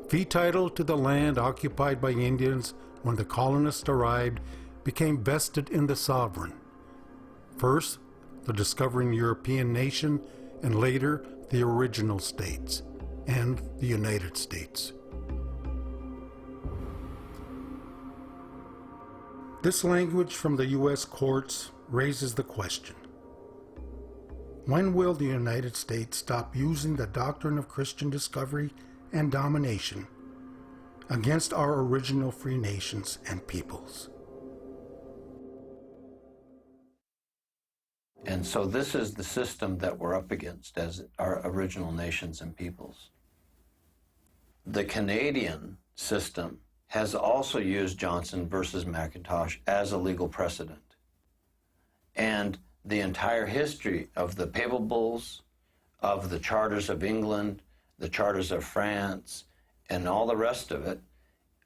Fee title to the land occupied by Indians when the colonists arrived became vested in the sovereign. First, the discovering European nation, and later the original states and the United States. This language from the U.S. courts raises the question: when will the United States stop using the doctrine of Christian discovery and domination against our original free nations and peoples? And so this is the system that we're up against as our original nations and peoples. The Canadian system has also used Johnson versus McIntosh as a legal precedent. And the entire history of the papal bulls, of the charters of England, the charters of France, and all the rest of it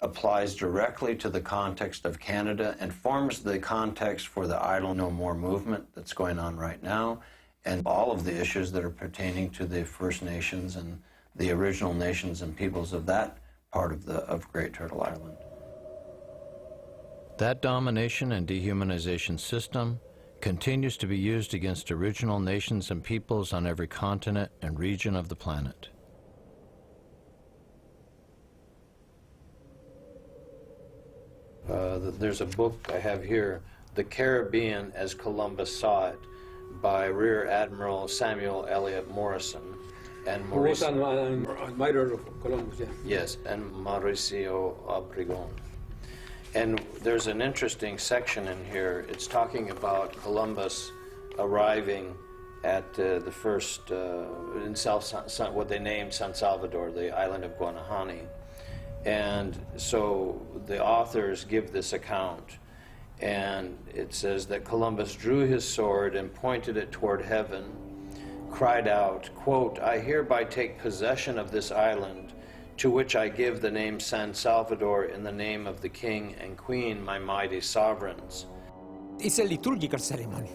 applies directly to the context of Canada and forms the context for the Idle No More movement that's going on right now, and all of the issues that are pertaining to the First Nations and the original nations and peoples of that part of Great Turtle Island. That domination and dehumanization system continues to be used against original nations and peoples on every continent and region of the planet. There's a book I have here, The Caribbean as Columbus Saw It, by Rear Admiral Samuel Eliot Morrison and Who was an admirer of Columbus, yeah. Yes, and Mauricio Obregon. And there's an interesting section in here. It's talking about Columbus arriving at the first, in what they named San Salvador, the island of Guanahani. And so the authors give this account, and it says that Columbus drew his sword and pointed it toward heaven, cried out, quote, "I hereby take possession of this island, to which I give the name San Salvador in the name of the king and queen, my mighty sovereigns." It's a liturgical ceremony.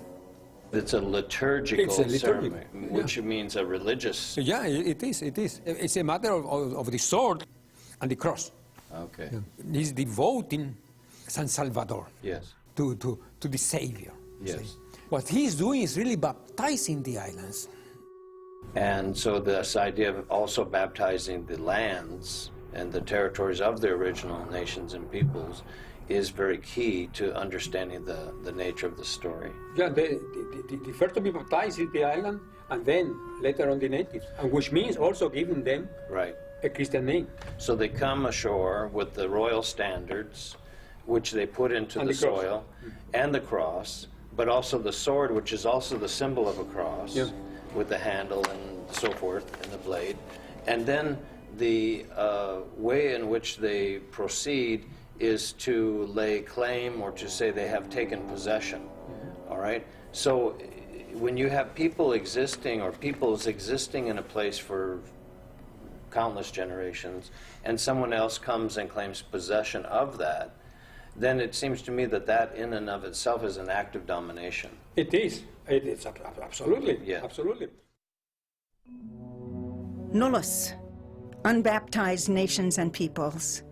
It's a liturgical ceremony, which means a religious. Yeah, it is. It's a matter of the sword and the cross. Okay. He's devoting San Salvador, Yes. to the Savior. Yes. See? What he's doing is really baptizing the islands. And so this idea of also baptizing the lands and the territories of the original nations and peoples is very key to understanding the nature of the story. Yeah, the first to be baptized is the island, and then later on the natives, and which means also giving them Right. a Christian name. So they come ashore with the royal standards, which they put into And the the cross. soil, and the cross, but also the sword, which is also the symbol of a cross, Yeah. with the handle and so forth, and the blade. And then the way in which they proceed is to lay claim or to say they have taken possession. All right? So when you have people existing or peoples existing in a place for countless generations, and someone else comes and claims possession of that, then it seems to me that that in and of itself is an act of domination. It is. It's absolutely. Yeah. Absolutely. Nullus, unbaptized nations and peoples,